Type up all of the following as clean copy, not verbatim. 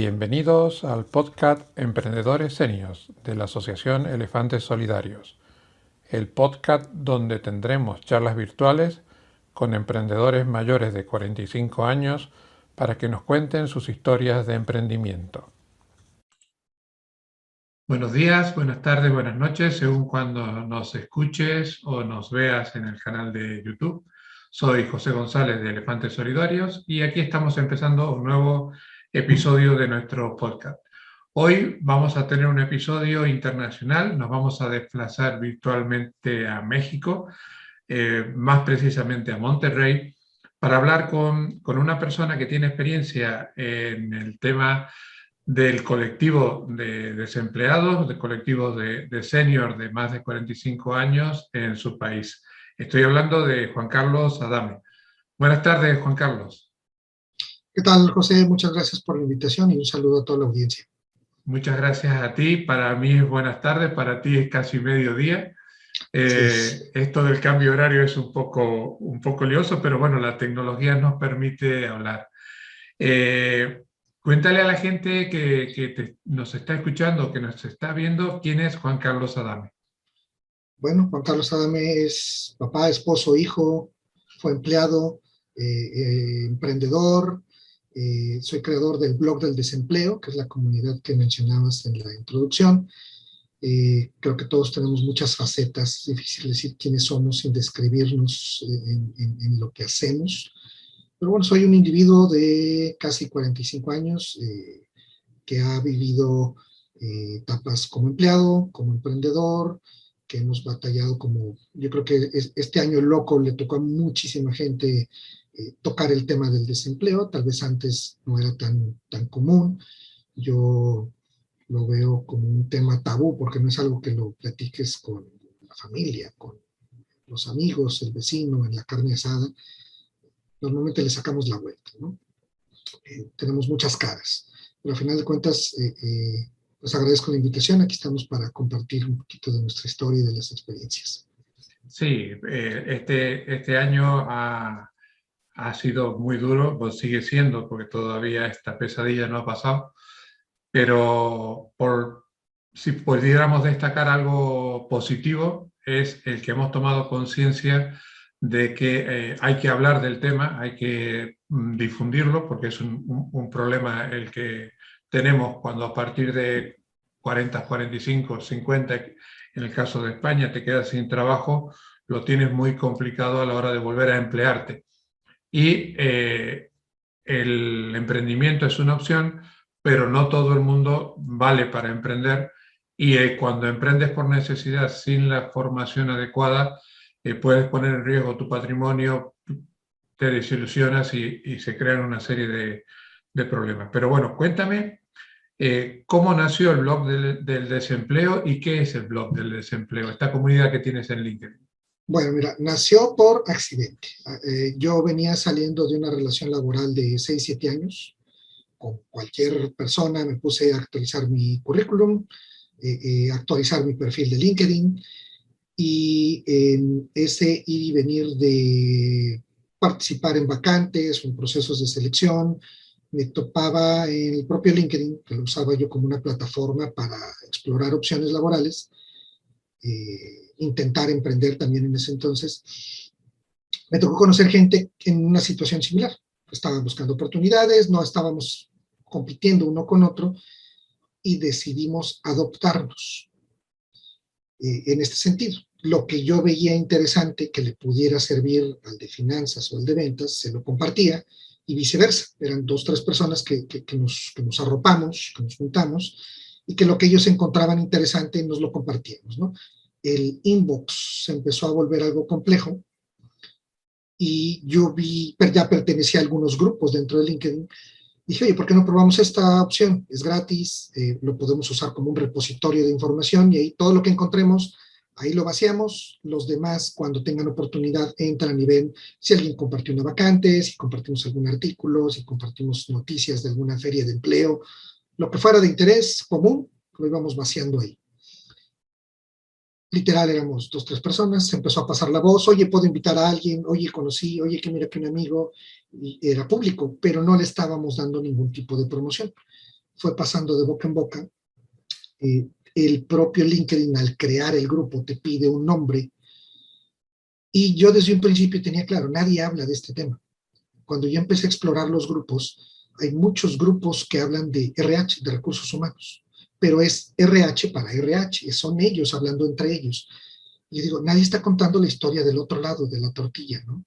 Bienvenidos al podcast Emprendedores Seniors de la Asociación Elefantes Solidarios, el podcast donde tendremos charlas virtuales con emprendedores mayores de 45 años para que nos cuenten sus historias de emprendimiento. Buenos días, buenas tardes, buenas noches, según cuando nos escuches o nos veas en el canal de YouTube. Soy José González de Elefantes Solidarios y aquí estamos empezando un nuevo episodio de nuestro podcast. Hoy vamos a tener un episodio internacional, nos vamos a desplazar virtualmente a México, más precisamente a Monterrey, para hablar con una persona que tiene experiencia en el tema del colectivo de desempleados, del colectivo de senior de más de 45 años en su país. Estoy hablando de Juan Carlos Adame. Buenas tardes, Juan Carlos. ¿Qué tal, José? Muchas gracias por la invitación y un saludo a toda la audiencia. Muchas gracias a ti. Para mí es buenas tardes, para ti es casi mediodía. Esto del cambio horario es un poco lioso, pero bueno, la tecnología nos permite hablar. Cuéntale a la gente que nos está escuchando, que nos está viendo, ¿quién es Juan Carlos Adame? Bueno, Juan Carlos Adame es papá, esposo, hijo, fue empleado, emprendedor, soy creador del blog del desempleo, que es la comunidad que mencionabas en la introducción. Creo que todos tenemos muchas facetas, difícil decir quiénes somos sin describirnos en lo que hacemos. Pero bueno, soy un individuo de casi 45 años que ha vivido etapas como empleado, como emprendedor, que hemos batallado como, yo creo que este año loco le tocó a muchísima gente tocar el tema del desempleo, tal vez antes no era tan común. Yo lo veo como un tema tabú porque no es algo que lo platiques con la familia, con los amigos, el vecino, en la carne asada. Normalmente le sacamos la vuelta, ¿no? Tenemos muchas caras, pero a final de cuentas les agradezco la invitación. Aquí estamos para compartir un poquito de nuestra historia y de las experiencias. Sí, este año ha sido muy duro, pues sigue siendo, porque todavía esta pesadilla no ha pasado, pero si pudiéramos destacar algo positivo, es el que hemos tomado conciencia de que hay que hablar del tema, hay que difundirlo, porque es un problema el que tenemos cuando a partir de 40, 45, 50, en el caso de España, te quedas sin trabajo, lo tienes muy complicado a la hora de volver a emplearte. Y el emprendimiento es una opción, pero no todo el mundo vale para emprender, y cuando emprendes por necesidad sin la formación adecuada, puedes poner en riesgo tu patrimonio, te desilusionas y se crean una serie de problemas. Pero bueno, cuéntame cómo nació el blog del desempleo y qué es el blog del desempleo, esta comunidad que tienes en LinkedIn. Bueno, mira, nació por accidente. Yo venía saliendo de una relación laboral de 6, 7 años. Con cualquier persona me puse a actualizar mi currículum, actualizar mi perfil de LinkedIn, y en ese ir y venir de participar en vacantes o en procesos de selección, me topaba en el propio LinkedIn, que lo usaba yo como una plataforma para explorar opciones laborales, intentar emprender también en ese entonces. Me tocó conocer gente en una situación similar. Estaban buscando oportunidades, no estábamos compitiendo uno con otro y decidimos adoptarnos en este sentido. Lo que yo veía interesante que le pudiera servir al de finanzas o al de ventas, se lo compartía, y viceversa. Eran 2, 3 personas que nos arropamos, que nos juntamos, y que lo que ellos encontraban interesante nos lo compartíamos, ¿no? El inbox se empezó a volver algo complejo, y yo ya pertenecía a algunos grupos dentro de LinkedIn. Dije, oye, ¿por qué no probamos esta opción? Es gratis, lo podemos usar como un repositorio de información, y ahí todo lo que encontremos, ahí lo vaciamos. Los demás, cuando tengan oportunidad, entran y ven si alguien compartió una vacante, si compartimos algún artículo, si compartimos noticias de alguna feria de empleo, lo que fuera de interés común, lo íbamos vaciando ahí. Literal, éramos 2, 3 personas, se empezó a pasar la voz, oye, puedo invitar a alguien, oye, conocí, oye, que mira que un amigo, y era público, pero no le estábamos dando ningún tipo de promoción. fue pasando de boca en boca. El propio LinkedIn, al crear el grupo, te pide un nombre. Y yo desde un principio tenía claro, nadie habla de este tema. Cuando yo empecé a explorar los grupos, hay muchos grupos que hablan de RH, de recursos humanos, pero es RH para RH, son ellos hablando entre ellos. Y yo digo, nadie está contando la historia del otro lado de la tortilla, ¿no?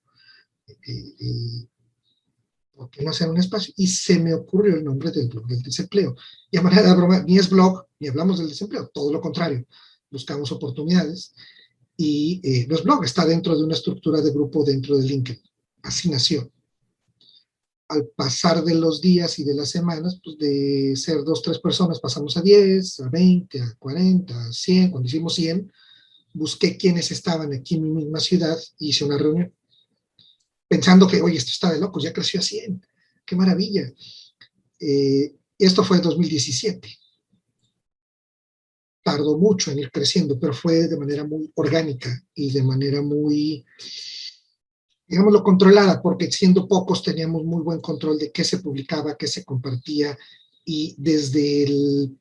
¿Por qué no hacer un espacio? Y se me ocurrió el nombre del blog del desempleo. Y a manera de broma, ni es blog, ni hablamos del desempleo, todo lo contrario. Buscamos oportunidades y no es blog, está dentro de una estructura de grupo dentro de LinkedIn. Así nació. Al pasar de los días y de las semanas, pues de ser 2, 3 personas, pasamos a 10, a 20, a 40, a 100. Cuando hicimos 100, busqué quiénes estaban aquí en mi misma ciudad y hice una reunión. Pensando que, oye, esto está de locos, ya creció a 100. ¡Qué maravilla! Esto fue en 2017. Tardó mucho en ir creciendo, pero fue de manera muy orgánica y de manera muy, digámoslo, controlada, porque siendo pocos teníamos muy buen control de qué se publicaba, qué se compartía, y desde el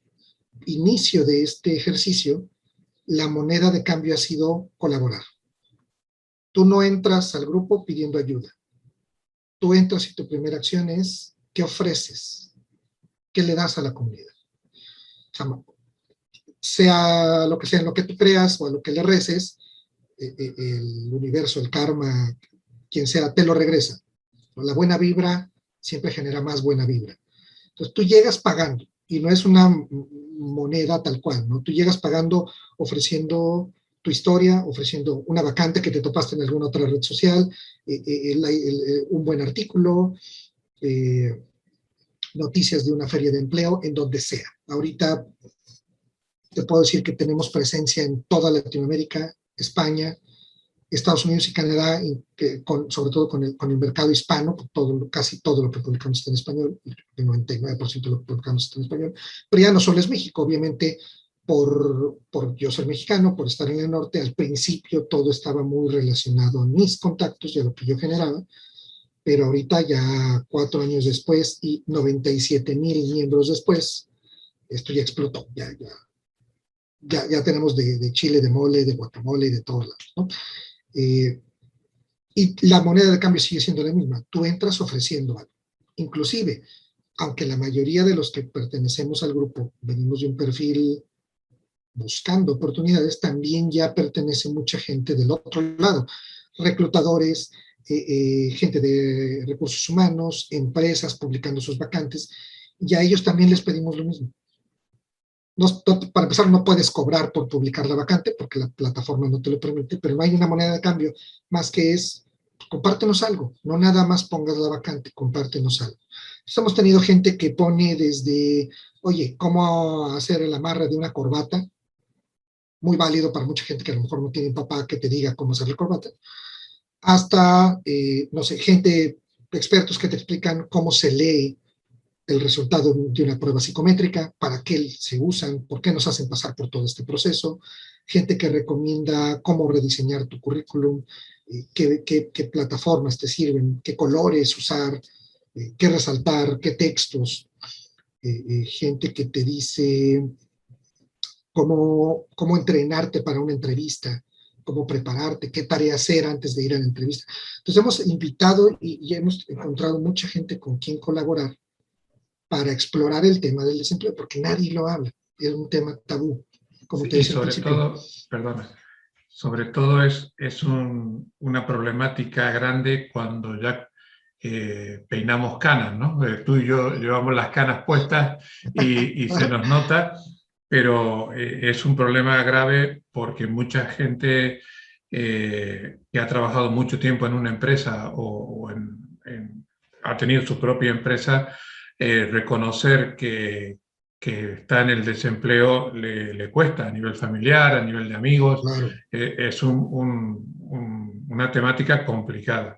inicio de este ejercicio, la moneda de cambio ha sido colaborar. Tú no entras al grupo pidiendo ayuda. Tú entras y tu primera acción es, ¿qué ofreces? ¿Qué le das a la comunidad? Sea lo que sea, en lo que tú creas o a lo que le reces, el universo, el karma, quien sea, te lo regresa. La buena vibra siempre genera más buena vibra. Entonces tú llegas pagando, y no es una moneda tal cual, ¿no? Tú llegas pagando, ofreciendo tu historia, ofreciendo una vacante que te topaste en alguna otra red social, un buen artículo, noticias de una feria de empleo, en donde sea. Ahorita te puedo decir que tenemos presencia en toda Latinoamérica, España, Estados Unidos y Canadá, sobre todo con el mercado hispano, casi todo lo que publicamos está en español, el 99% de lo que publicamos está en español, pero ya no solo es México, obviamente por yo ser mexicano, por estar en el norte, al principio todo estaba muy relacionado a mis contactos y a lo que yo generaba, pero ahorita ya 4 años después y 97,000 miembros después, esto ya explotó, ya tenemos de chile, de mole, de guacamole y de todos lados, ¿no? Y la moneda de cambio sigue siendo la misma. Tú entras ofreciendo algo. Inclusive, aunque la mayoría de los que pertenecemos al grupo venimos de un perfil buscando oportunidades, también ya pertenece mucha gente del otro lado. Reclutadores, gente de recursos humanos, empresas publicando sus vacantes, y a ellos también les pedimos lo mismo. Para empezar, no puedes cobrar por publicar la vacante porque la plataforma no te lo permite, pero no hay una moneda de cambio más que es, compártenos algo, no nada más pongas la vacante, compártenos algo. Entonces, hemos tenido gente que pone desde, oye, cómo hacer el amarre de una corbata, muy válido para mucha gente que a lo mejor no tiene un papá que te diga cómo hacer la corbata, hasta, no sé, gente, expertos que te explican cómo se lee el resultado de una prueba psicométrica, para qué se usan, por qué nos hacen pasar por todo este proceso, gente que recomienda cómo rediseñar tu currículum, qué plataformas te sirven, qué colores usar, qué resaltar, qué textos, gente que te dice cómo entrenarte para una entrevista, cómo prepararte, qué tarea hacer antes de ir a la entrevista. Entonces hemos invitado y hemos encontrado mucha gente con quien colaborar para explorar el tema del desempleo, porque nadie lo habla, es un tema tabú, como Sí, te y decía al sobre principio. todo, perdona, sobre todo es una problemática grande cuando ya peinamos canas, ¿no? Tú y yo llevamos las canas puestas y se nos nota, pero es un problema grave porque mucha gente que ha trabajado mucho tiempo en una empresa ha tenido su propia empresa, reconocer que está en el desempleo le cuesta a nivel familiar, a nivel de amigos, Claro. es una temática complicada.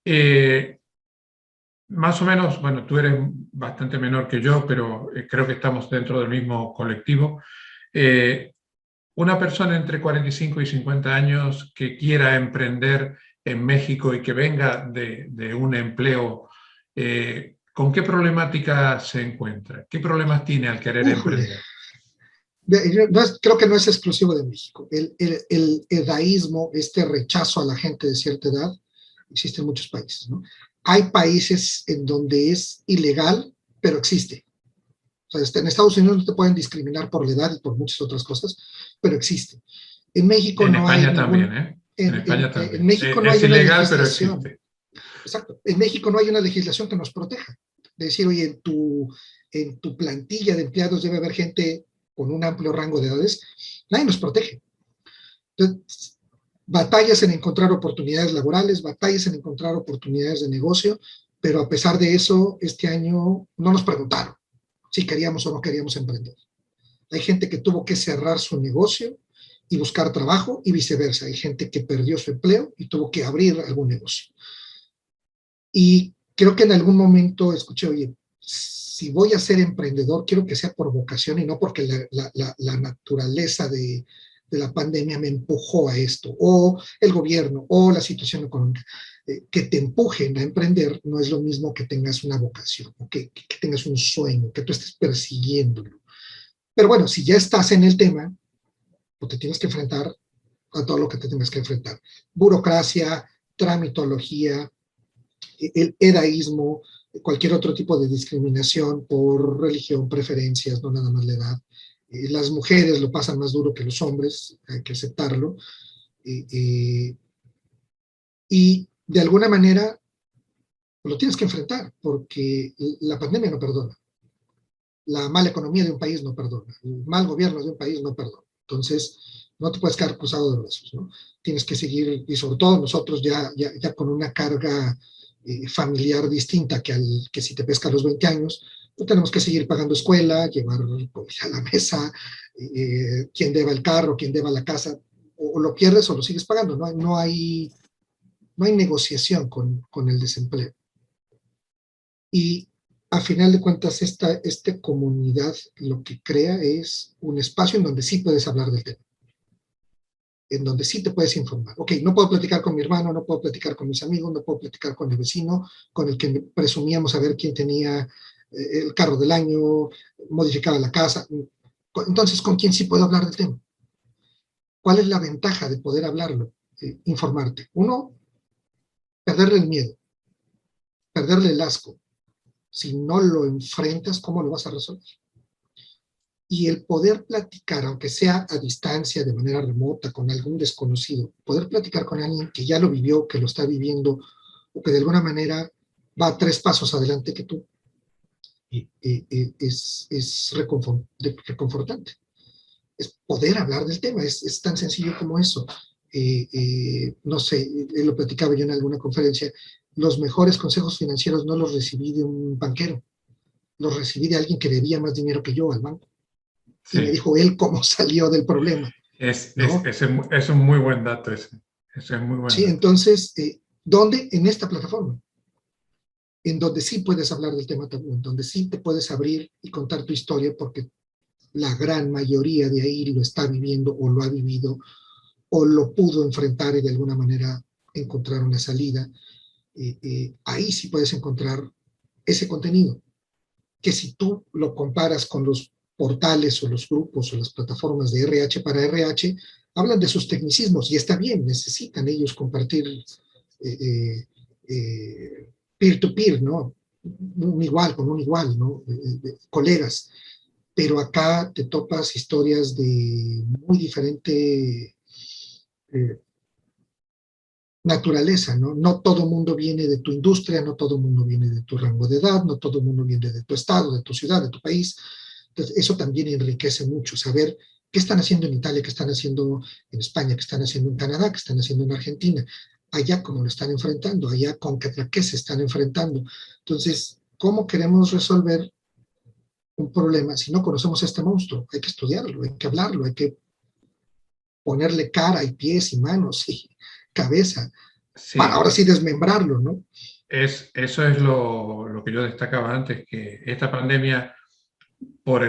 Eh, Más o menos, bueno, tú eres bastante menor que yo, pero creo que estamos dentro del mismo colectivo. Eh, una persona entre 45 y 50 años que quiera emprender en México y que venga de un empleo, ¿Con qué problemática se encuentra? ¿Qué problemas tiene al querer Újule. emprender? Creo que no es exclusivo de México. El edaísmo, este rechazo a la gente de cierta edad, existe en muchos países, ¿no? Hay países en donde es ilegal, pero existe. O sea, en Estados Unidos no te pueden discriminar por la edad y por muchas otras cosas, pero existe. En México En no hay España también, ningún, ¿eh? En España en también. México no hay Es una ilegal, pero legislación. existe. Exacto. En México no hay una legislación que nos proteja. De decir, oye, en tu plantilla de empleados debe haber gente con un amplio rango de edades. Nadie nos protege. Entonces, batallas en encontrar oportunidades laborales, batallas en encontrar oportunidades de negocio, pero a pesar de eso, este año no nos preguntaron si queríamos o no queríamos emprender. Hay gente que tuvo que cerrar su negocio y buscar trabajo y viceversa. Hay gente que perdió su empleo y tuvo que abrir algún negocio. Y creo que en algún momento escuché, oye, si voy a ser emprendedor, quiero que sea por vocación y no porque la naturaleza de la pandemia me empujó a esto, o el gobierno, o la situación económica. Que te empujen a emprender no es lo mismo que tengas una vocación, o que tengas un sueño, que tú estés persiguiéndolo. Pero bueno, si ya estás en el tema, pues te tienes que enfrentar a todo lo que te tengas que enfrentar. Burocracia, tramitología, el edaísmo, cualquier otro tipo de discriminación por religión, preferencias, no nada más la edad. Las mujeres lo pasan más duro que los hombres, hay que aceptarlo. Y de alguna manera lo tienes que enfrentar, porque la pandemia no perdona. La mala economía de un país no perdona. El mal gobierno de un país no perdona. Entonces, no te puedes quedar cruzado de brazos, ¿no? Tienes que seguir, y sobre todo nosotros ya con una carga familiar distinta que si te pesca a los 20 años, pues tenemos que seguir pagando escuela, llevar comida a la mesa, quien deba el carro, quien deba la casa, o lo pierdes o lo sigues pagando, no hay negociación con el desempleo. Y a final de cuentas, esta comunidad lo que crea es un espacio en donde sí puedes hablar del tema, en donde sí te puedes informar. Ok, no puedo platicar con mi hermano, no puedo platicar con mis amigos, no puedo platicar con el vecino, con el que presumíamos a ver quién tenía el carro del año, modificaba la casa. Entonces, ¿con quién sí puedo hablar del tema? ¿Cuál es la ventaja de poder hablarlo? Informarte. Uno, perderle el miedo, perderle el asco. Si no lo enfrentas, ¿cómo lo vas a resolver? Y el poder platicar, aunque sea a distancia, de manera remota, con algún desconocido, poder platicar con alguien que ya lo vivió, que lo está viviendo, o que de alguna manera va 3 pasos adelante que tú, es reconfortante. Es poder hablar del tema, es tan sencillo como eso. No sé, lo platicaba yo en alguna conferencia, los mejores consejos financieros no los recibí de un banquero, los recibí de alguien que debía más dinero que yo al banco. Y me Sí. dijo él cómo salió del problema, ¿no? Es un muy buen dato ese. Ese es muy buen Sí, dato. entonces, ¿dónde? En esta plataforma, en donde sí puedes hablar del tema también, donde sí te puedes abrir y contar tu historia, porque la gran mayoría de ahí lo está viviendo o lo ha vivido o lo pudo enfrentar y de alguna manera encontrar una salida. Ahí sí puedes encontrar ese contenido, que si tú lo comparas con los portales o los grupos o las plataformas de RH para RH, hablan de sus tecnicismos y está bien, necesitan ellos compartir peer-to-peer, ¿no? Un igual con un igual, ¿no? Colegas. Pero acá te topas historias de muy diferente naturaleza, ¿no? No todo mundo viene de tu industria, no todo mundo viene de tu rango de edad, no todo mundo viene de tu estado, de tu ciudad, de tu país. Entonces, eso también enriquece mucho, saber qué están haciendo en Italia, qué están haciendo en España, qué están haciendo en Canadá, qué están haciendo en Argentina, allá cómo lo están enfrentando, allá contra qué se están enfrentando. Entonces, ¿cómo queremos resolver un problema si no conocemos a este monstruo? Hay que estudiarlo, hay que hablarlo, hay que ponerle cara y pies y manos y cabeza para Sí, ahora sí desmembrarlo, ¿no? eso es lo que yo destacaba antes, que esta pandemia, por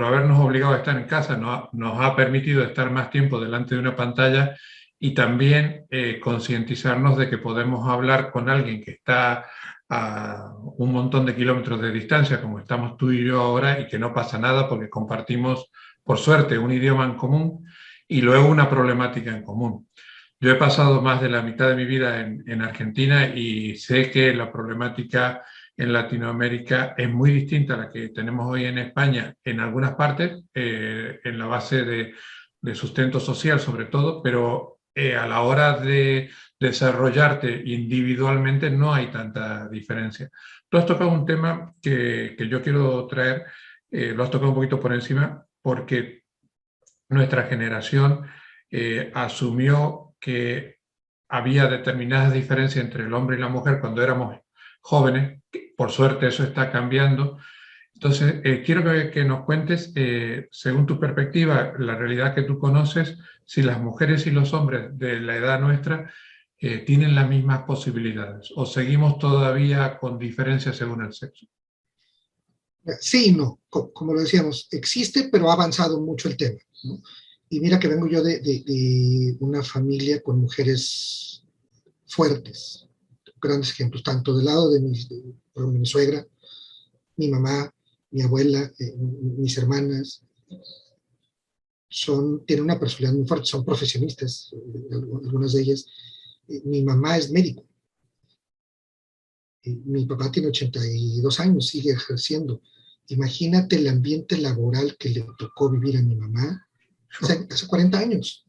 habernos obligado a estar en casa, nos ha permitido estar más tiempo delante de una pantalla y también concientizarnos de que podemos hablar con alguien que está a un montón de kilómetros de distancia, como estamos tú y yo ahora, y que no pasa nada porque compartimos, por suerte, un idioma en común y luego una problemática en común. Yo he pasado más de la mitad de mi vida en Argentina y sé que la problemática en Latinoamérica es muy distinta a la que tenemos hoy en España en algunas partes, en la base de sustento social sobre todo, pero a la hora de desarrollarte individualmente no hay tanta diferencia. Tú has tocado un tema que yo quiero traer, lo has tocado un poquito por encima, porque nuestra generación asumió que había determinadas diferencias entre el hombre y la mujer cuando éramos jóvenes. Por suerte eso está cambiando. Entonces, quiero que nos cuentes, según tu perspectiva, la realidad que tú conoces, si las mujeres y los hombres de la edad nuestra tienen las mismas posibilidades o seguimos todavía con diferencias según el sexo. Sí y no, como lo decíamos, existe, pero ha avanzado mucho el tema, ¿no? Y mira que vengo yo de una familia con mujeres fuertes, grandes ejemplos, tanto del lado de mi suegra, mi mamá, mi abuela, mis hermanas, tienen una personalidad muy fuerte, son profesionistas, algunas de ellas. Mi mamá es médico, mi papá tiene 82 años, sigue ejerciendo. Imagínate el ambiente laboral que le tocó vivir a mi mamá hace 40 años.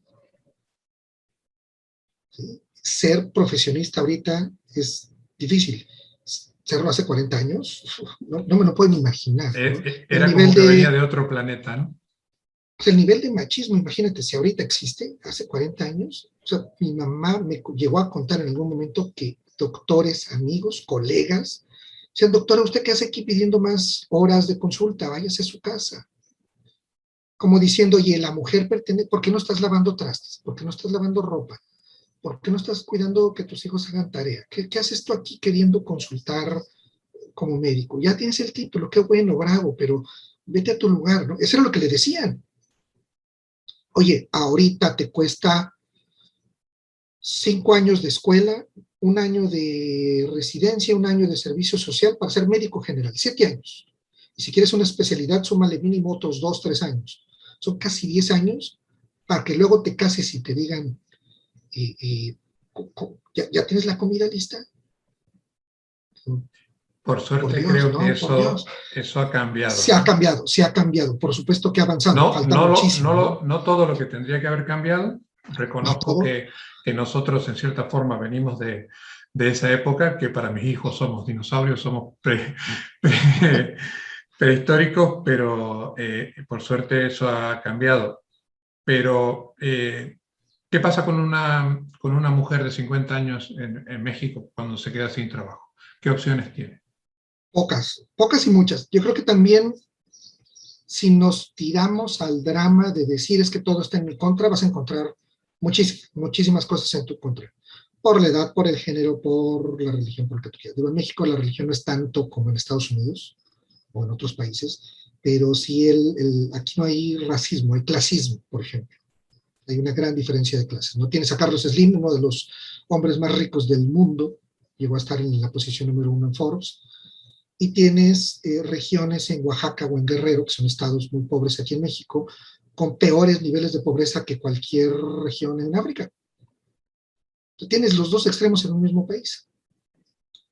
¿Sí? Ser profesionista ahorita es difícil. Serlo hace 40 años, no me lo pueden imaginar, ¿no? El Era nivel como que venía de, de otro planeta, ¿no? el nivel de machismo, imagínate, si ahorita existe, hace 40 años, o sea, mi mamá me llegó a contar en algún momento que doctores, amigos, colegas, decían, doctora, ¿usted qué hace aquí pidiendo más horas de consulta? Váyase a su casa. Como diciendo, oye, la mujer pertenece, ¿por qué no estás lavando trastes? ¿Por qué no estás lavando ropa? ¿Por qué no estás cuidando que tus hijos hagan tarea? ¿Qué haces tú aquí queriendo consultar como médico? Ya tienes el título, qué bueno, bravo, pero vete a tu lugar, ¿no? Eso era lo que le decían. Oye, ahorita te cuesta 5 años de escuela, un año de residencia, un año de servicio social para ser médico general, 7 años. Y si quieres una especialidad, súmale mínimo otros 2, 3 años. Son casi 10 años para que luego te cases y te digan, ¿ya tienes la comida lista? Por Por suerte Dios, creo que no, por Dios. eso ha cambiado, ¿no? Se ha cambiado, por supuesto que ha avanzado, No, falta muchísimo, ¿no? no todo lo que tendría que haber cambiado. No Reconozco todo. que nosotros en cierta forma venimos de esa época, que para mis hijos somos dinosaurios, somos prehistóricos, pero por suerte eso ha cambiado. Pero, ¿qué pasa con una mujer de 50 años en México cuando se queda sin trabajo? ¿Qué opciones tiene? Pocas, pocas y muchas. Yo creo que también si nos tiramos al drama de decir es que todo está en mi contra, vas a encontrar muchísimas cosas en tu contra. Por la edad, por el género, por la religión, por lo que tú quieras. Digo, en México la religión no es tanto como en Estados Unidos o en otros países, pero sí aquí no hay racismo, hay clasismo, por ejemplo. Hay una gran diferencia de clases. No tienes a Carlos Slim, uno de los hombres más ricos del mundo, llegó a estar en la posición número 1 en Forbes, y tienes regiones en Oaxaca o en Guerrero, que son estados muy pobres aquí en México, con peores niveles de pobreza que cualquier región en África. Tú tienes los dos extremos en un mismo país.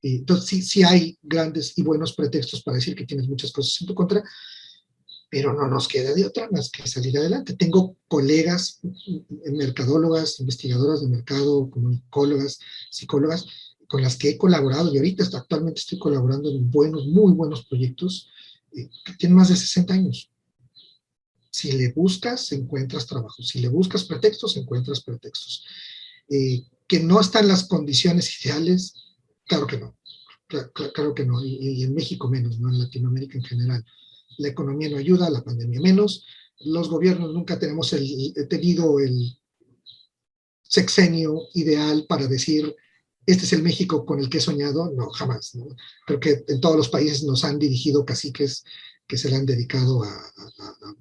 Entonces sí hay grandes y buenos pretextos para decir que tienes muchas cosas en tu contra, pero no nos queda de otra más que salir adelante. Tengo colegas, mercadólogas, investigadoras de mercado, comunicólogas, psicólogas, con las que he colaborado y ahorita actualmente estoy colaborando en muy buenos proyectos que tienen más de 60 años. Si le buscas, encuentras trabajo. Si le buscas pretextos, encuentras pretextos. Que no están las condiciones ideales, claro que no. Claro que no. Y en México menos, ¿no? En Latinoamérica en general. La economía no ayuda, la pandemia menos. Los gobiernos nunca tenemos tenido el sexenio ideal para decir, este es el México con el que he soñado. No, jamás, ¿no? Creo que en todos los países nos han dirigido caciques que se le han dedicado a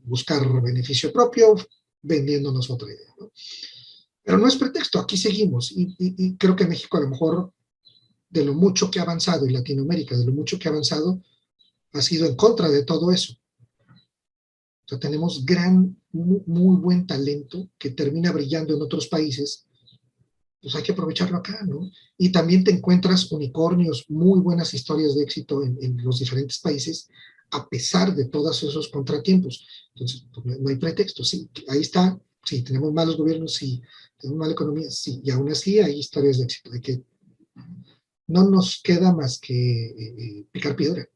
buscar beneficio propio, vendiéndonos otra idea, ¿no? Pero no es pretexto, aquí seguimos. Y creo que México, a lo mejor, de lo mucho que ha avanzado, y Latinoamérica, de lo mucho que ha avanzado, ha sido en contra de todo eso. O sea, tenemos muy buen talento que termina brillando en otros países, pues hay que aprovecharlo acá, ¿no? Y también te encuentras unicornios, muy buenas historias de éxito en los diferentes países, a pesar de todos esos contratiempos. Entonces, pues, no hay pretexto, sí, ahí está, sí, tenemos malos gobiernos, sí, tenemos mala economía, sí, y aún así hay historias de éxito, hay que, no nos queda más que picar piedra.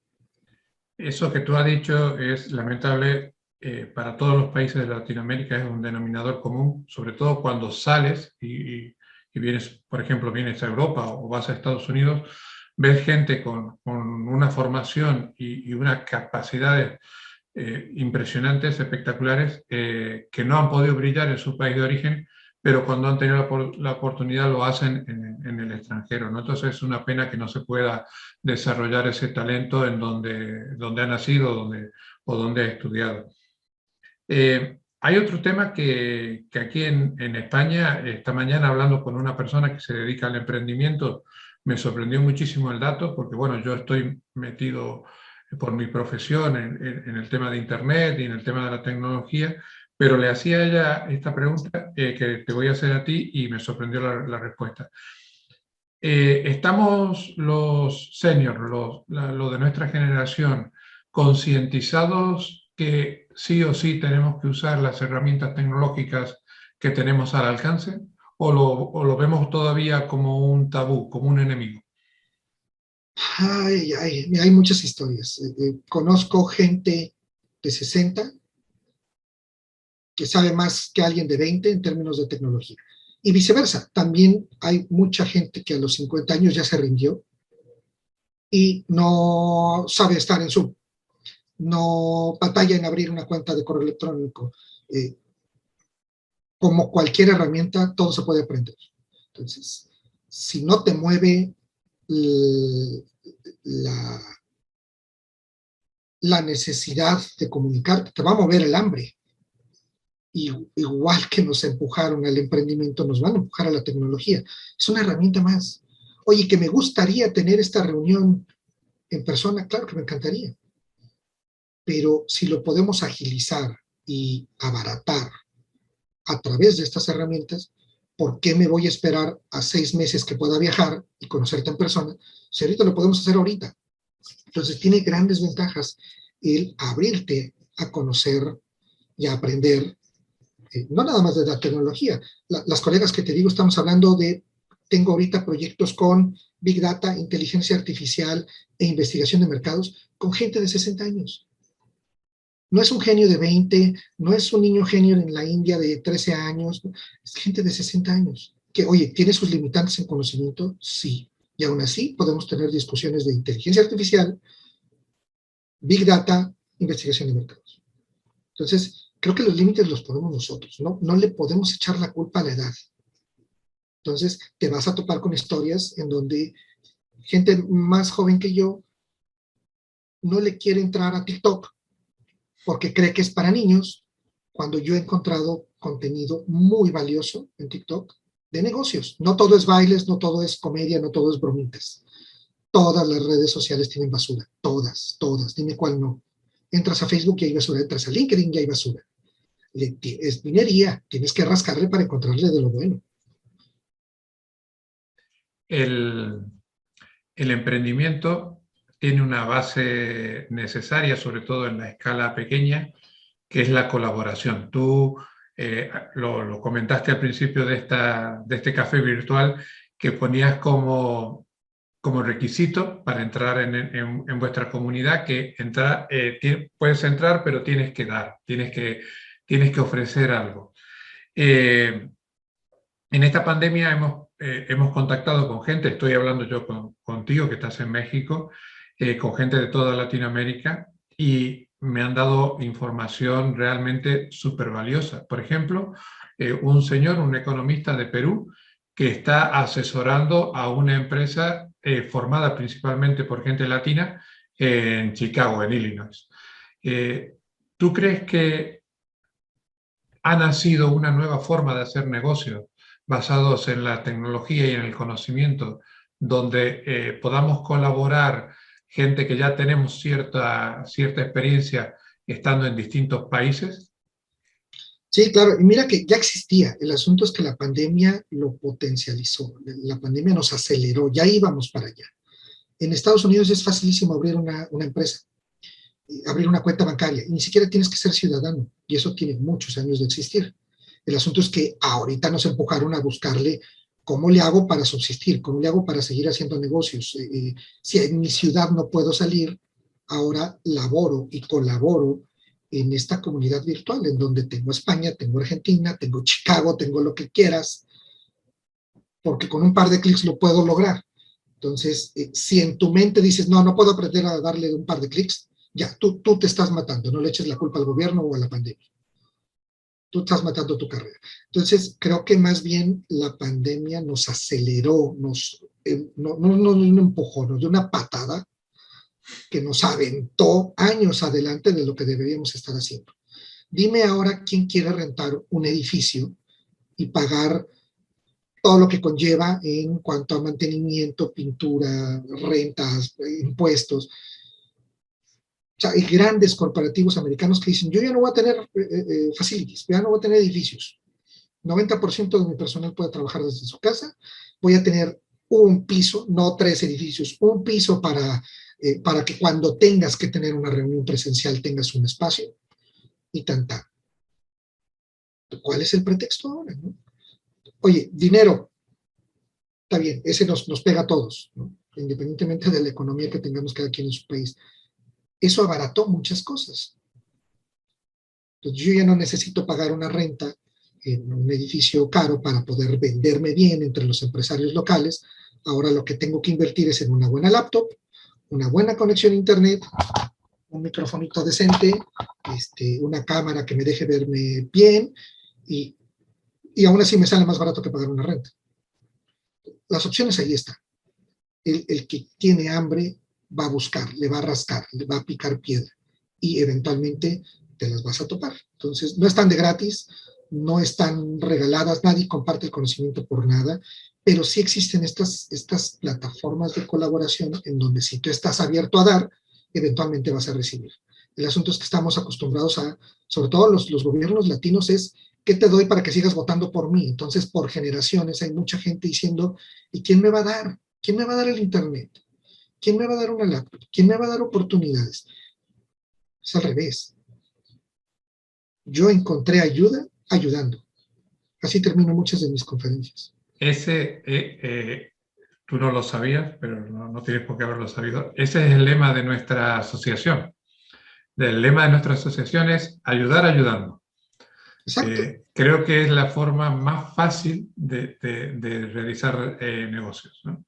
Eso que tú has dicho es lamentable para todos los países de Latinoamérica, es un denominador común, sobre todo cuando sales y vienes, por ejemplo, vienes a Europa o vas a Estados Unidos, ves gente con una formación y unas capacidades impresionantes, espectaculares, que no han podido brillar en su país de origen, pero cuando han tenido la oportunidad lo hacen en el extranjero, ¿no? Entonces es una pena que no se pueda desarrollar ese talento en donde ha nacido o donde ha estudiado. Hay otro tema que aquí en España, esta mañana hablando con una persona que se dedica al emprendimiento, me sorprendió muchísimo el dato, porque bueno, yo estoy metido por mi profesión en el tema de Internet y en el tema de la tecnología, pero le hacía a ella esta pregunta que te voy a hacer a ti y me sorprendió la respuesta. ¿Estamos los seniors, los de nuestra generación, concientizados que sí o sí tenemos que usar las herramientas tecnológicas que tenemos al alcance? O lo vemos todavía como un tabú, como un enemigo? Hay muchas historias. Conozco gente de 60 que sabe más que alguien de 20 en términos de tecnología. Y viceversa, también hay mucha gente que a los 50 años ya se rindió y no sabe estar en Zoom, no batalla en abrir una cuenta de correo electrónico. Eh, Como cualquier herramienta, todo se puede aprender. Entonces, si no te mueve la, la necesidad de comunicarte, te va a mover el hambre. Y, igual que nos empujaron al emprendimiento, nos van a empujar a la tecnología. Es una herramienta más. Oye, que me gustaría tener esta reunión en persona, claro que me encantaría. Pero si lo podemos agilizar y abaratar a través de estas herramientas, ¿por qué me voy a esperar a 6 meses que pueda viajar y conocerte en persona? Si ahorita lo podemos hacer ahorita. Entonces tiene grandes ventajas el abrirte a conocer y a aprender, no nada más de la tecnología. Las colegas que te digo, estamos hablando de, tengo ahorita proyectos con Big Data, inteligencia artificial e investigación de mercados con gente de 60 años. No es un genio de 20, no es un niño genio en la India de 13 años, es gente de 60 años, que, oye, ¿tiene sus limitantes en conocimiento? Sí. Y aún así podemos tener discusiones de inteligencia artificial, Big Data, investigación de mercados. Entonces, creo que los límites los ponemos nosotros, ¿no? No le podemos echar la culpa a la edad. Entonces, te vas a topar con historias en donde gente más joven que yo no le quiere entrar a TikTok porque cree que es para niños, cuando yo he encontrado contenido muy valioso en TikTok de negocios. No todo es bailes, no todo es comedia, no todo es bromitas. Todas las redes sociales tienen basura, todas, dime cuál no. Entras a Facebook y hay basura, entras a LinkedIn y hay basura. Es minería, tienes que rascarle para encontrarle de lo bueno. El, el emprendimiento tiene una base necesaria, sobre todo en la escala pequeña, que es la colaboración. Tú lo comentaste al principio de este café virtual, que ponías como requisito para entrar en vuestra comunidad que puedes entrar, pero tienes que dar, tienes que ofrecer algo. En esta pandemia hemos contactado con gente, estoy hablando yo contigo que estás en México, con gente de toda Latinoamérica, y me han dado información realmente súper valiosa. Por ejemplo, un señor, un economista de Perú, que está asesorando a una empresa formada principalmente por gente latina en Chicago, en Illinois. Eh, ¿Tú crees que ha nacido una nueva forma de hacer negocios basados en la tecnología y en el conocimiento, donde podamos colaborar gente que ya tenemos cierta experiencia estando en distintos países? Sí, claro, y mira que ya existía, el asunto es que la pandemia lo potencializó, la pandemia nos aceleró, ya íbamos para allá. En Estados Unidos es facilísimo abrir una empresa, abrir una cuenta bancaria, y ni siquiera tienes que ser ciudadano, y eso tiene muchos años de existir. El asunto es que ahorita nos empujaron a buscarle cómo le hago para subsistir, cómo le hago para seguir haciendo negocios. Si en mi ciudad no puedo salir, ahora laboro y colaboro en esta comunidad virtual, en donde tengo España, tengo Argentina, tengo Chicago, tengo lo que quieras, porque con un par de clics lo puedo lograr. Entonces, si en tu mente dices, no, no puedo aprender a darle un par de clics, ya, tú te estás matando, no le eches la culpa al gobierno o a la pandemia. Tú estás matando tu carrera. Entonces, creo que más bien la pandemia nos aceleró, no empujó, nos dio una patada que nos aventó años adelante de lo que deberíamos estar haciendo. Dime ahora quién quiere rentar un edificio y pagar todo lo que conlleva en cuanto a mantenimiento, pintura, rentas, impuestos. O sea, hay grandes corporativos americanos que dicen, yo ya no voy a tener facilities, ya no voy a tener edificios. 90% de mi personal puede trabajar desde su casa. Voy a tener un piso, no 3 edificios, un piso para que cuando tengas que tener una reunión presencial tengas un espacio y tanta. ¿Cuál es el pretexto ahora? ¿No? Oye, dinero, está bien, ese nos pega a todos, ¿no? Independientemente de la economía que tengamos cada quien en su país. Eso abarató muchas cosas. Entonces, yo ya no necesito pagar una renta en un edificio caro para poder venderme bien entre los empresarios locales. Ahora lo que tengo que invertir es en una buena laptop, una buena conexión a internet, un microfonito decente, una cámara que me deje verme bien y, y aún así me sale más barato que pagar una renta. Las opciones ahí están. El que tiene hambre va a buscar, le va a rascar, le va a picar piedra y eventualmente te las vas a topar. Entonces, no están de gratis, no están regaladas, nadie comparte el conocimiento por nada, pero sí existen estas plataformas de colaboración en donde si tú estás abierto a dar, eventualmente vas a recibir. El asunto es que estamos acostumbrados a, sobre todo los gobiernos latinos, es ¿qué te doy para que sigas votando por mí? Entonces, por generaciones hay mucha gente diciendo, ¿y quién me va a dar? ¿Quién me va a dar el internet? ¿Quién me va a dar una laptop? ¿Quién me va a dar oportunidades? Es al revés. Yo encontré ayuda ayudando. Así termino muchas de mis conferencias. Ese, tú no lo sabías, pero no tienes por qué haberlo sabido. Ese es el lema de nuestra asociación. El lema de nuestra asociación es ayudar ayudando. Exacto. Creo que es la forma más fácil de realizar negocios, ¿no?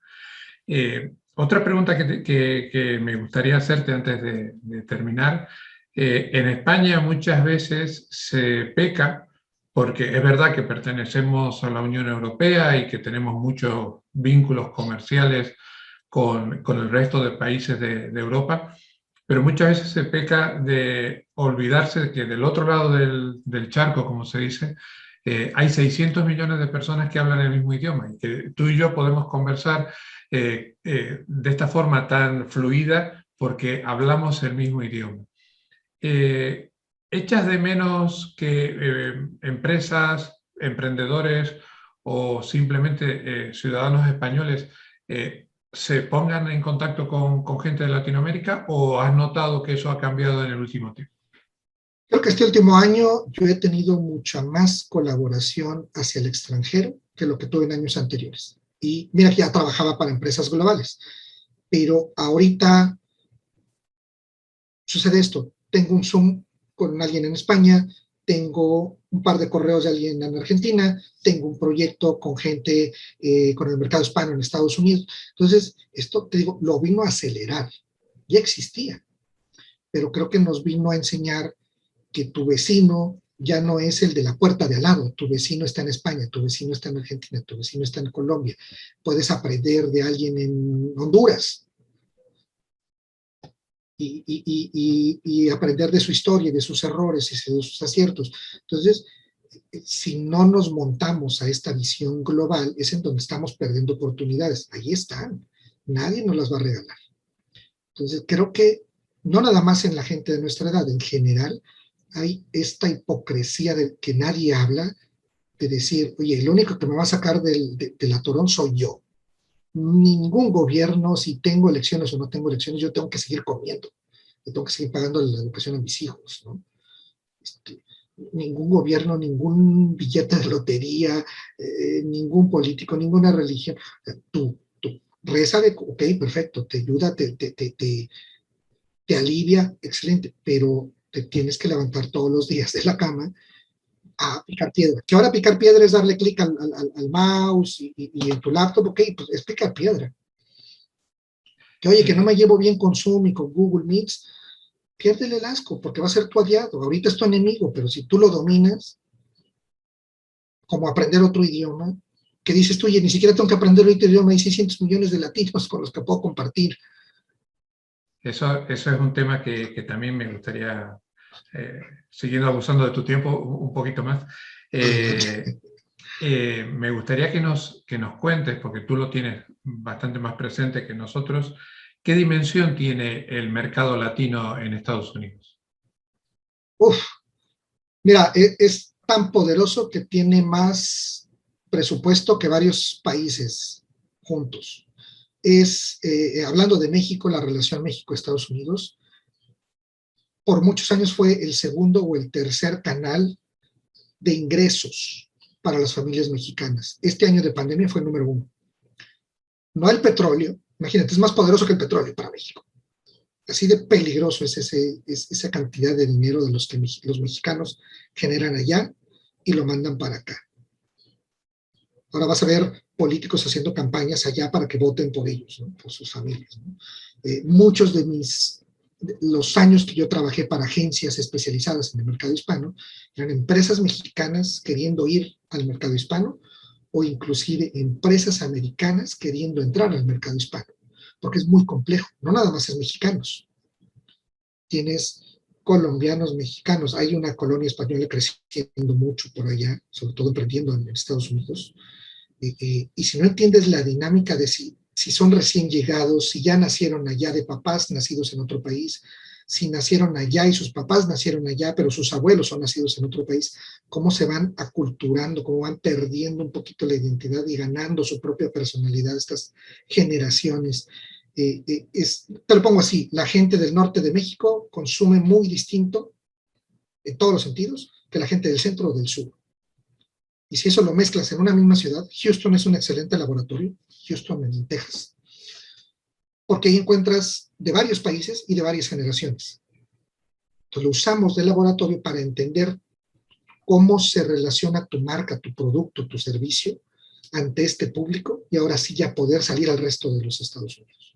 Otra pregunta que me gustaría hacerte antes de terminar. En España muchas veces se peca, porque es verdad que pertenecemos a la Unión Europea y que tenemos muchos vínculos comerciales con el resto de países de Europa, pero muchas veces se peca de olvidarse de que del otro lado del charco, como se dice, hay 600 millones de personas que hablan el mismo idioma y que tú y yo podemos conversar de esta forma tan fluida porque hablamos el mismo idioma. Eh, ¿Echas de menos que empresas, emprendedores o simplemente ciudadanos españoles se pongan en contacto con gente de Latinoamérica, o has notado que eso ha cambiado en el último tiempo? Creo que este último año yo he tenido mucha más colaboración hacia el extranjero que lo que tuve en años anteriores. Y mira que ya trabajaba para empresas globales, pero ahorita sucede esto. Tengo un Zoom con alguien en España, tengo un par de correos de alguien en Argentina, tengo un proyecto con gente con el mercado hispano en Estados Unidos. Entonces, esto, te digo, lo vino a acelerar. Ya existía, pero creo que nos vino a enseñar que tu vecino ya no es el de la puerta de al lado, tu vecino está en España, tu vecino está en Argentina, tu vecino está en Colombia. Puedes aprender de alguien en Honduras, y aprender de su historia, de sus errores y de sus aciertos. Entonces, si no nos montamos a esta visión global, es en donde estamos perdiendo oportunidades. Ahí están, nadie nos las va a regalar. Entonces, creo que no nada más en la gente de nuestra edad, en general, hay esta hipocresía de que nadie habla, de decir, oye, el único que me va a sacar del atorón soy yo. Ningún gobierno, si tengo elecciones o no tengo elecciones, yo tengo que seguir comiendo, yo tengo que seguir pagando la educación a mis hijos, ¿no? Este, ningún gobierno, ningún billete de lotería, ningún político, ninguna religión. Tú reza de, ok, perfecto, te ayuda, te alivia, excelente, pero te tienes que levantar todos los días de la cama a picar piedra. Que ahora picar piedra es darle clic al mouse y en tu laptop, ok, pues es picar piedra. Que oye, que no me llevo bien con Zoom y con Google Meets, piérdele el asco, porque va a ser tu aliado. Ahorita es tu enemigo, pero si tú lo dominas, como aprender otro idioma, que dices tú, oye, ni siquiera tengo que aprender otro idioma, hay 600 millones de latinos con los que puedo compartir. Eso es un tema que también me gustaría, siguiendo abusando de tu tiempo un poquito más, me gustaría que nos cuentes, porque tú lo tienes bastante más presente que nosotros, ¿qué dimensión tiene el mercado latino en Estados Unidos? Uf, mira, es tan poderoso que tiene más presupuesto que varios países juntos. Hablando de México, la relación México-Estados Unidos, por muchos años fue el segundo o el tercer canal de ingresos para las familias mexicanas. Este año de pandemia fue el número uno. No el petróleo, imagínate, es más poderoso que el petróleo para México. Así de peligroso es esa cantidad de dinero de los que los mexicanos generan allá y lo mandan para acá. Ahora vas a ver políticos haciendo campañas allá para que voten por ellos, ¿no? Por sus familias, ¿no? Muchos de los años que yo trabajé para agencias especializadas en el mercado hispano, eran empresas mexicanas queriendo ir al mercado hispano o inclusive empresas americanas queriendo entrar al mercado hispano, porque es muy complejo, no nada más es mexicanos. Tienes colombianos, mexicanos, hay una colonia española creciendo mucho por allá, sobre todo emprendiendo en Estados Unidos, y si no entiendes la dinámica de si son recién llegados, si ya nacieron allá de papás nacidos en otro país, si nacieron allá y sus papás nacieron allá, pero sus abuelos son nacidos en otro país, cómo se van aculturando, cómo van perdiendo un poquito la identidad y ganando su propia personalidad estas generaciones. Te lo pongo así, la gente del norte de México consume muy distinto, en todos los sentidos, que la gente del centro o del sur. Y si eso lo mezclas en una misma ciudad, Houston es un excelente laboratorio, Houston en Texas, porque ahí encuentras de varios países y de varias generaciones. Entonces lo usamos de laboratorio para entender cómo se relaciona tu marca, tu producto, tu servicio ante este público y ahora sí ya poder salir al resto de los Estados Unidos.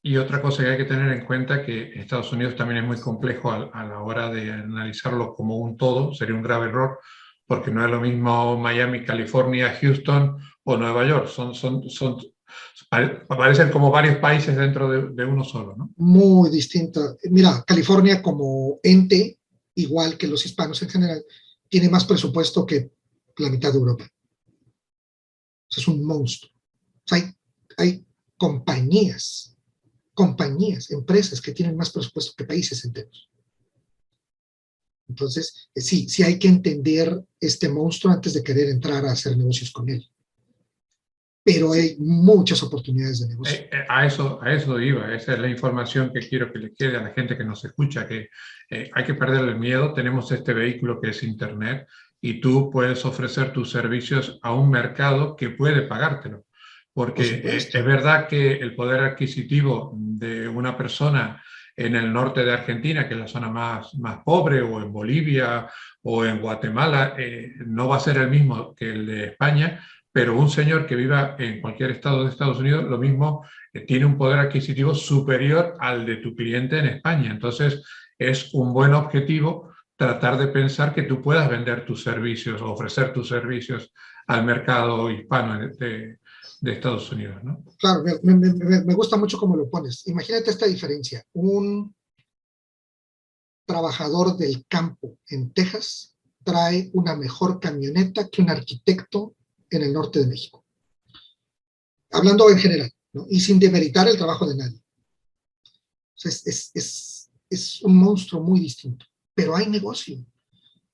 Y otra cosa que hay que tener en cuenta que Estados Unidos también es muy complejo a la hora de analizarlo como un todo, sería un grave error, porque no es lo mismo Miami, California, Houston o Nueva York, parecen como varios países dentro de uno solo, ¿no? Muy distinta. Mira, California como ente, igual que los hispanos en general, tiene más presupuesto que la mitad de Europa. O sea, es un monstruo. O sea, hay compañías, empresas que tienen más presupuesto que países enteros. Entonces, sí hay que entender este monstruo antes de querer entrar a hacer negocios con él. Pero hay muchas oportunidades de negocio. A eso iba, esa es la información que quiero que le quede a la gente que nos escucha, que hay que perder el miedo, tenemos este vehículo que es Internet y tú puedes ofrecer tus servicios a un mercado que puede pagártelo. Porque es verdad que el poder adquisitivo de una persona en el norte de Argentina, que es la zona más pobre, o en Bolivia o en Guatemala, no va a ser el mismo que el de España, pero un señor que viva en cualquier estado de Estados Unidos, lo mismo, tiene un poder adquisitivo superior al de tu cliente en España. Entonces, es un buen objetivo tratar de pensar que tú puedas vender tus servicios o ofrecer tus servicios al mercado hispano de Estados Unidos, ¿no? Claro, me gusta mucho cómo lo pones. Imagínate esta diferencia. Un trabajador del campo en Texas trae una mejor camioneta que un arquitecto en el norte de México. Hablando en general, ¿no? Y sin demeritar el trabajo de nadie. O sea, es un monstruo muy distinto, pero hay negocio.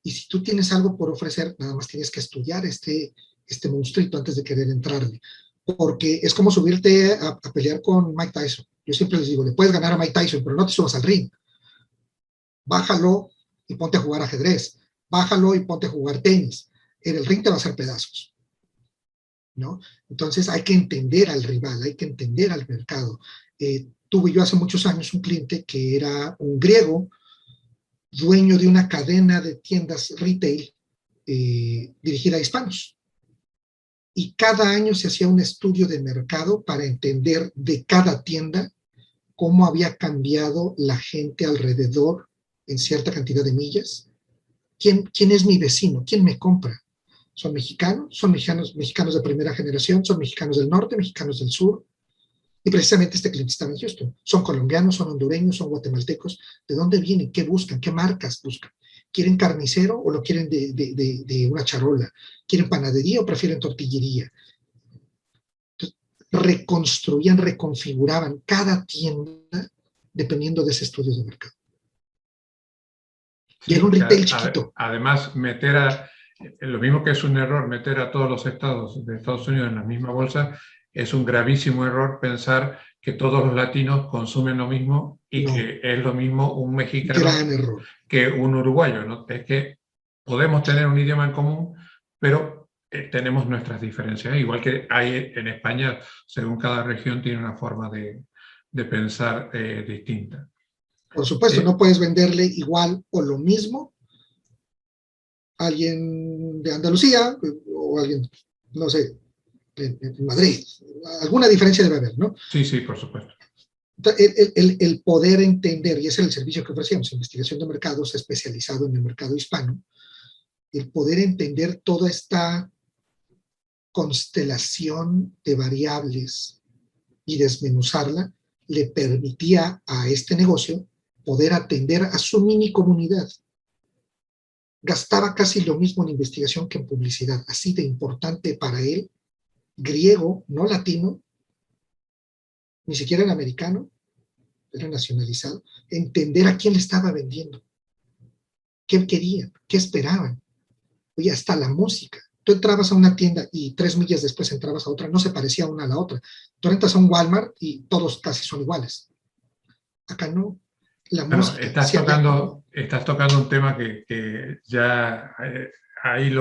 Y si tú tienes algo por ofrecer, nada más tienes que estudiar este monstruito antes de querer entrarle. Porque es como subirte a pelear con Mike Tyson. Yo siempre les digo, le puedes ganar a Mike Tyson, pero no te subas al ring. Bájalo y ponte a jugar ajedrez. Bájalo y ponte a jugar tenis. En el ring te va a hacer pedazos, ¿no? Entonces hay que entender al rival, hay que entender al mercado. Tuve yo hace muchos años un cliente que era un griego, dueño de una cadena de tiendas retail dirigida a hispanos. Y cada año se hacía un estudio de mercado para entender de cada tienda cómo había cambiado la gente alrededor en cierta cantidad de millas. ¿Quién es mi vecino? ¿Quién me compra? ¿Son mexicanos? ¿Son mexicanos de primera generación? ¿Son mexicanos del norte? ¿Mexicanos del sur? Y precisamente este cliente estaba en Houston. ¿Son colombianos? ¿Son hondureños? ¿Son guatemaltecos? ¿De dónde vienen? ¿Qué buscan? ¿Qué marcas buscan? ¿Quieren carnicero o lo quieren de una charola? ¿Quieren panadería o prefieren tortillería? Entonces, reconstruían, reconfiguraban cada tienda dependiendo de ese estudio de mercado. Sí, y era un retail chiquito. Además, lo mismo que es un error meter a todos los estados de Estados Unidos en la misma bolsa, es un gravísimo error pensar que todos los latinos consumen lo mismo y no, que es lo mismo un mexicano que un uruguayo, ¿no? Es que podemos tener un idioma en común, pero tenemos nuestras diferencias, igual que hay en España, según cada región tiene una forma de pensar distinta. Por supuesto, no puedes venderle igual o lo mismo a alguien de Andalucía o alguien, no sé, en Madrid. Alguna diferencia debe haber, ¿no? Sí, sí, por supuesto. El poder entender, y ese es el servicio que ofrecíamos, investigación de mercados especializado en el mercado hispano, el poder entender toda esta constelación de variables y desmenuzarla, le permitía a este negocio poder atender a su mini comunidad. Gastaba casi lo mismo en investigación que en publicidad, así de importante para él, griego, no latino, ni siquiera era americano, era nacionalizado, entender a quién le estaba vendiendo, qué querían, qué esperaban. Oye, hasta la música. Tú entrabas a una tienda y 3 millas después entrabas a otra, no se parecía una a la otra. Tú entras a un Walmart y todos casi son iguales. Acá no. La música. Estás tocando un tema que ya ahí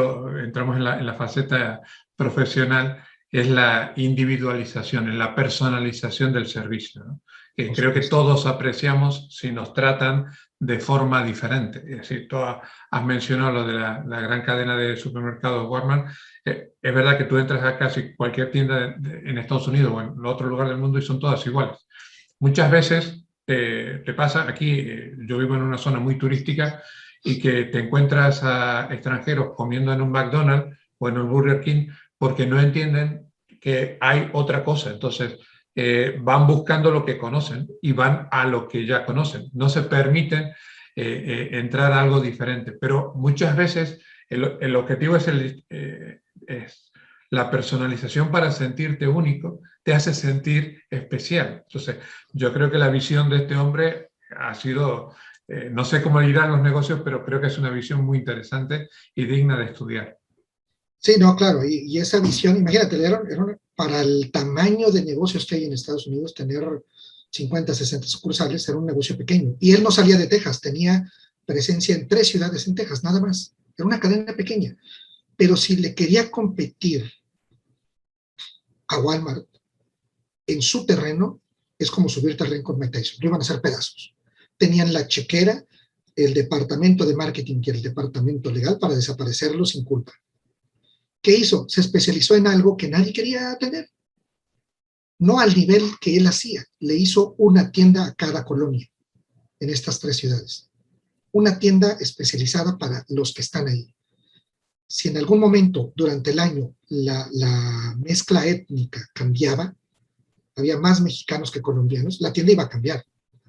entramos en la faceta profesional, es la individualización, en la personalización del servicio, ¿no? Que creo que todos apreciamos si nos tratan de forma diferente. Es decir, tú has mencionado lo de la gran cadena de supermercados Walmart. Es verdad que tú entras a casi cualquier tienda en Estados Unidos o en otro lugar del mundo y son todas iguales. Muchas veces te pasa, aquí yo vivo en una zona muy turística y que te encuentras a extranjeros comiendo en un McDonald's o en un Burger King porque no entienden que hay otra cosa. Entonces van buscando lo que conocen y van a lo que ya conocen. No se permiten entrar a algo diferente, pero muchas veces el objetivo es la personalización para sentirte único, te hace sentir especial. Entonces, yo creo que la visión de este hombre ha sido, no sé cómo irán los negocios, pero creo que es una visión muy interesante y digna de estudiar. Sí, no, claro, y esa visión, imagínate, para el tamaño de negocios que hay en Estados Unidos, tener 50, 60 sucursales era un negocio pequeño. Y él no salía de Texas, tenía presencia en 3 ciudades en Texas, nada más. Era una cadena pequeña. Pero si le quería competir a Walmart en su terreno, es como subirte al ring con Mike Tyson. Lo iban a hacer pedazos. Tenían la chequera, el departamento de marketing y el departamento legal para desaparecerlo sin culpa. ¿Qué hizo? Se especializó en algo que nadie quería tener. No al nivel que él hacía. Le hizo una tienda a cada colonia en estas 3 ciudades. Una tienda especializada para los que están ahí. Si en algún momento durante el año la mezcla étnica cambiaba, había más mexicanos que colombianos, la tienda iba a cambiar.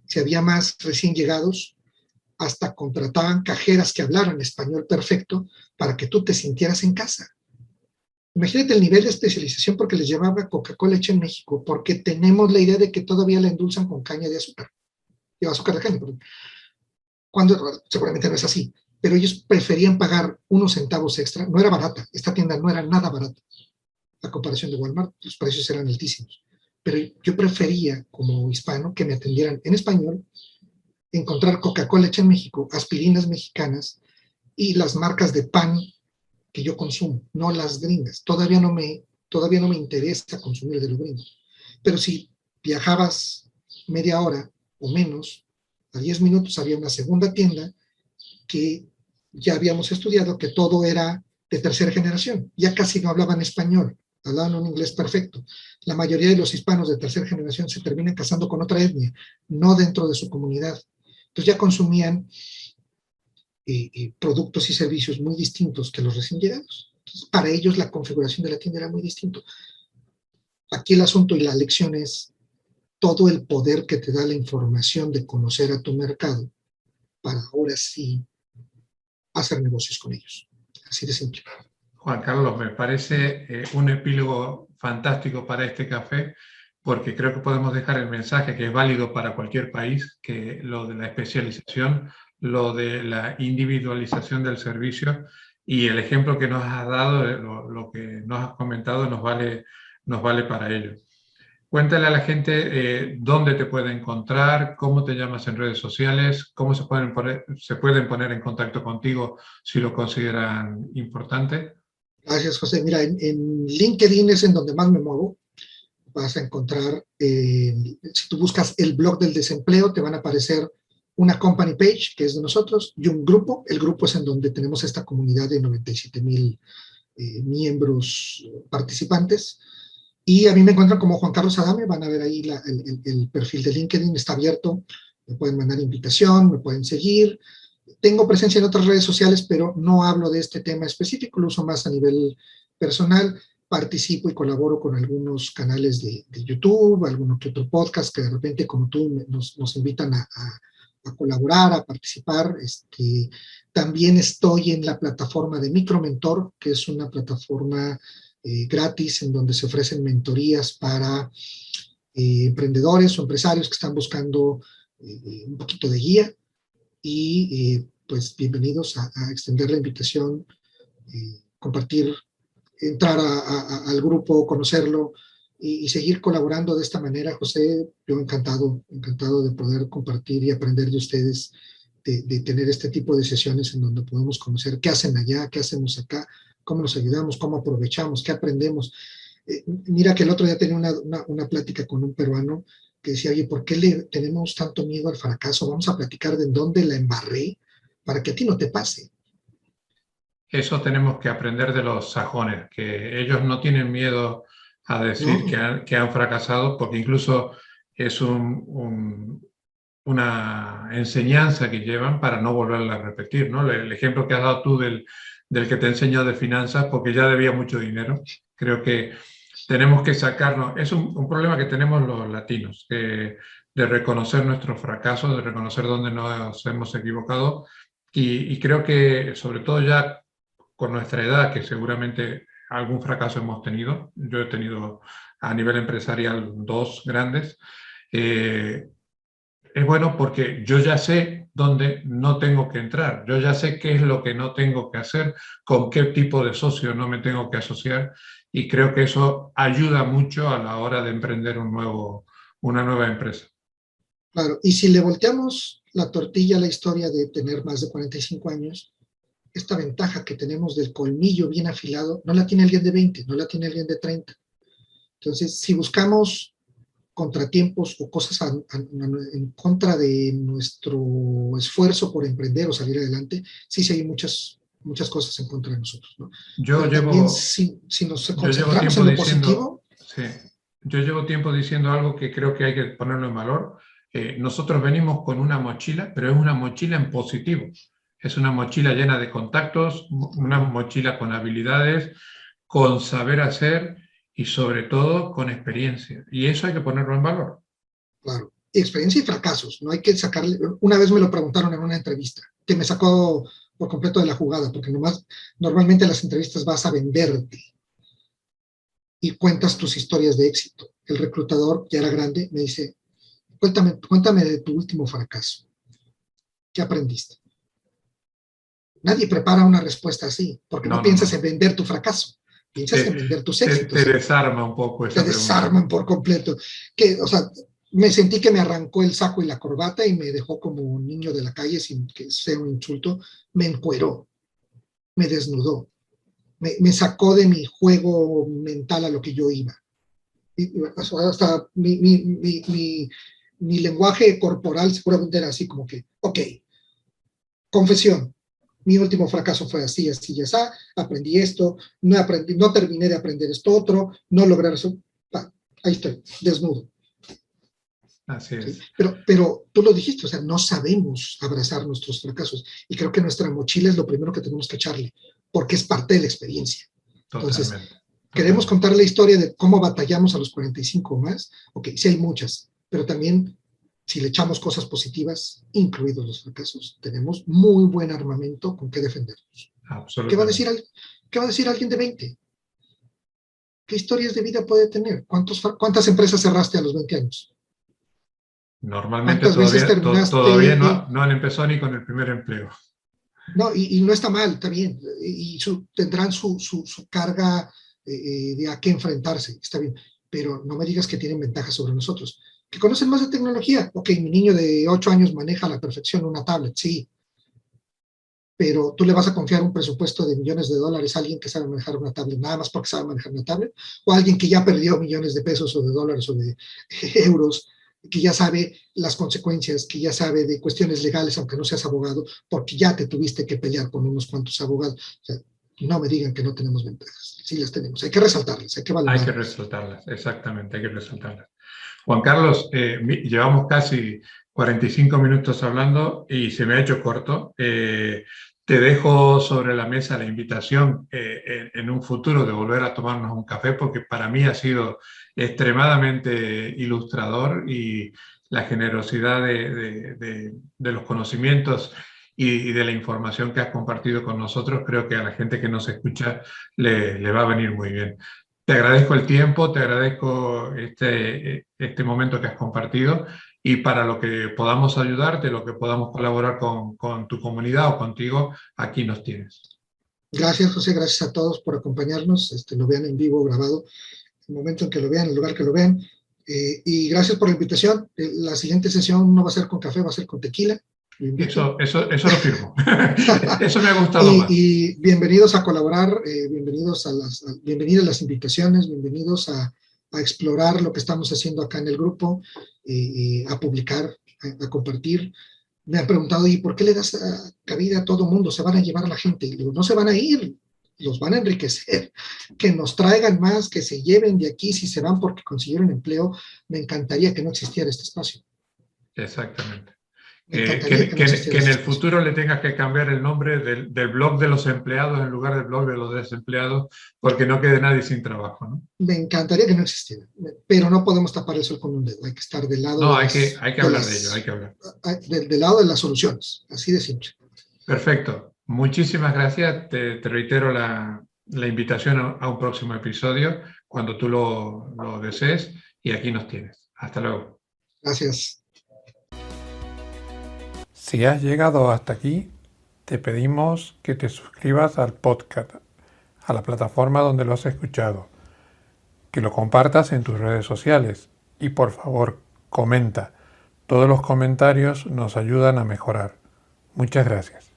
Si había más recién llegados, hasta contrataban cajeras que hablaran español perfecto para que tú te sintieras en casa. Imagínate el nivel de especialización porque les llevaba Coca-Cola hecha en México, porque tenemos la idea de que todavía la endulzan con caña de azúcar. Lleva azúcar de caña, pero cuando seguramente no es así. Pero ellos preferían pagar unos centavos extra. No era barata. Esta tienda no era nada barata. A comparación de Walmart, los precios eran altísimos. Pero yo prefería, como hispano, que me atendieran en español, encontrar Coca-Cola hecha en México, aspirinas mexicanas y las marcas de pan que yo consumo, no las gringas. Todavía no me interesa consumir de los gringos. Pero si viajabas media hora o menos, a 10 minutos había una segunda tienda que ya habíamos estudiado que todo era de tercera generación. Ya casi no hablaban español, hablaban un inglés perfecto. La mayoría de los hispanos de tercera generación se terminan casando con otra etnia, no dentro de su comunidad. Entonces ya consumían productos y servicios muy distintos que los recién llegados. Entonces, para ellos la configuración de la tienda era muy distinto. Aquí el asunto y la lección es todo el poder que te da la información de conocer a tu mercado para ahora sí hacer negocios con ellos. Así de simple. Juan Carlos, me parece un epílogo fantástico para este café, porque creo que podemos dejar el mensaje que es válido para cualquier país, que lo de la especialización, lo de la individualización del servicio y el ejemplo que nos has dado, lo que nos has comentado, nos vale para ello. Cuéntale a la gente dónde te puede encontrar, cómo te llamas en redes sociales, cómo se pueden poner en contacto contigo si lo consideran importante. Gracias, José. Mira, en LinkedIn es en donde más me muevo. Vas a encontrar, si tú buscas el blog del desempleo, te van a aparecer una company page, que es de nosotros, y un grupo. El grupo es en donde tenemos esta comunidad de 97,000 miembros participantes. Y a mí me encuentran como Juan Carlos Adame, van a ver ahí el perfil de LinkedIn, está abierto, me pueden mandar invitación, me pueden seguir. Tengo presencia en otras redes sociales, pero no hablo de este tema específico, lo uso más a nivel personal. Participo y colaboro con algunos canales de YouTube, alguno que otro podcast que de repente, como tú, nos invitan a colaborar, a participar. También estoy en la plataforma de Micromentor, que es una plataforma gratis en donde se ofrecen mentorías para emprendedores o empresarios que están buscando un poquito de guía y pues bienvenidos a extender la invitación, compartir, entrar al grupo, conocerlo y seguir colaborando de esta manera. José, yo encantado de poder compartir y aprender de ustedes, de tener este tipo de sesiones en donde podemos conocer qué hacen allá, qué hacemos acá, cómo nos ayudamos, cómo aprovechamos, qué aprendemos. Mira que el otro día tenía una plática con un peruano que decía, oye, ¿por qué le tenemos tanto miedo al fracaso? Vamos a platicar de en dónde la embarré para que a ti no te pase. Eso tenemos que aprender de los sajones, que ellos no tienen miedo a decir No, que han fracasado, porque incluso es una enseñanza que llevan para no volverla a repetir, ¿no? El ejemplo que has dado tú del que te enseñó de finanzas, porque ya debía mucho dinero, creo que tenemos que sacarnos, es un problema que tenemos los latinos, de reconocer nuestros fracasos, de reconocer dónde nos hemos equivocado, y creo que sobre todo ya con nuestra edad, que seguramente algún fracaso hemos tenido, yo he tenido a nivel empresarial 2 grandes, es bueno porque yo ya sé dónde no tengo que entrar, yo ya sé qué es lo que no tengo que hacer, con qué tipo de socio no me tengo que asociar, y creo que eso ayuda mucho a la hora de emprender una nueva empresa. claro, y si le volteamos la tortilla a la historia de tener más de 45 años, esta ventaja que tenemos del colmillo bien afilado, no la tiene alguien de 20, no la tiene alguien de 30. Entonces, si buscamos contratiempos o cosas en contra de nuestro esfuerzo por emprender o salir adelante, sí hay muchas cosas en contra de nosotros, ¿no? Yo Pero también llevo, si nos yo llevo concentramos tiempo en lo diciendo, positivo, sí, yo llevo tiempo diciendo algo que creo que hay que ponerlo en valor. Nosotros venimos con una mochila, pero es una mochila en positivo. Es una mochila llena de contactos, una mochila con habilidades, con saber hacer y sobre todo con experiencia. Y eso hay que ponerlo en valor. claro. experiencia y fracasos, no hay que sacarle, una vez me lo preguntaron en una entrevista, que me sacó por completo de la jugada, porque normalmente en las entrevistas vas a venderte y cuentas tus historias de éxito. El reclutador, ya era grande, me dice, cuéntame de tu último fracaso. ¿Qué aprendiste? Nadie prepara una respuesta así, porque no piensas en vender tu fracaso, piensas en vender tus éxitos. Te desarma un poco esa pregunta. Te desarman por completo. O sea, me sentí que me arrancó el saco y la corbata y me dejó como un niño de la calle, sin que sea un insulto. Me encueró, me desnudó, me sacó de mi juego mental a lo que yo iba. Y hasta mi lenguaje corporal seguramente era así como que, ok, confesión, mi último fracaso fue así, así y así, aprendí esto, no terminé de aprender esto otro, no logré eso, ahí estoy, desnudo. Así es. ¿Sí? Pero tú lo dijiste, o sea, no sabemos abrazar nuestros fracasos y creo que nuestra mochila es lo primero que tenemos que echarle, porque es parte de la experiencia. Entonces, queremos contar la historia de cómo batallamos a los 45 más, ok, sí hay muchas, pero también si le echamos cosas positivas, incluidos los fracasos, tenemos muy buen armamento con qué defendernos. ¿Qué va a decir alguien de 20? ¿Qué historias de vida puede tener? ¿Cuántas empresas cerraste a los 20 años? Normalmente todavía no han empezado ni con el primer empleo. No, y no está mal, está bien. Y tendrán su carga de a qué enfrentarse, está bien. Pero no me digas que tienen ventajas sobre nosotros. Que conocen más de tecnología. Ok, mi niño de 8 años maneja a la perfección una tablet, sí. Pero tú le vas a confiar un presupuesto de millones de dólares a alguien que sabe manejar una tablet, nada más porque sabe manejar una tablet, o a alguien que ya perdió millones de pesos o de dólares o de euros, que ya sabe las consecuencias, que ya sabe de cuestiones legales, aunque no seas abogado, porque ya te tuviste que pelear con unos cuantos abogados. O sea, no me digan que no tenemos ventajas. Sí las tenemos. Hay que resaltarlas, hay que valorarlas. Hay que resaltarlas, exactamente, hay que resaltarlas. Juan Carlos, llevamos casi 45 minutos hablando y se me ha hecho corto. Te dejo sobre la mesa la invitación en un futuro de volver a tomarnos un café, porque para mí ha sido extremadamente ilustrador y la generosidad de los conocimientos y de la información que has compartido con nosotros, creo que a la gente que nos escucha le va a venir muy bien. Te agradezco el tiempo, te agradezco este momento que has compartido y para lo que podamos ayudarte, lo que podamos colaborar con tu comunidad o contigo, aquí nos tienes. Gracias, José, gracias a todos por acompañarnos, lo vean en vivo, grabado, el momento en que lo vean, el lugar que lo vean, y gracias por la invitación. La siguiente sesión no va a ser con café, va a ser con tequila. Eso lo firmo. Eso me ha gustado más. Y bienvenidos a colaborar, bienvenidas las invitaciones, bienvenidos a explorar lo que estamos haciendo acá en el grupo, a publicar, a compartir. Me han preguntado, ¿y por qué le das cabida a todo mundo? Se van a llevar a la gente. Y digo, no se van a ir, los van a enriquecer. Que nos traigan más, que se lleven de aquí. Si se van porque consiguieron empleo, me encantaría que no existiera este espacio. Exactamente. Que en el futuro le tengas que cambiar el nombre del blog de los empleados en lugar del blog de los desempleados, porque no quede nadie sin trabajo, ¿no? Me encantaría que no existiera, pero no podemos tapar el sol con un dedo, hay que estar del lado hay que hablar de ello, hay que hablar. Del lado de las soluciones, así de simple. Perfecto, muchísimas gracias, te reitero la invitación a un próximo episodio, cuando tú lo desees, y aquí nos tienes. Hasta luego. Gracias. Si has llegado hasta aquí, te pedimos que te suscribas al podcast, a la plataforma donde lo has escuchado, que lo compartas en tus redes sociales y por favor, comenta. Todos los comentarios nos ayudan a mejorar. Muchas gracias.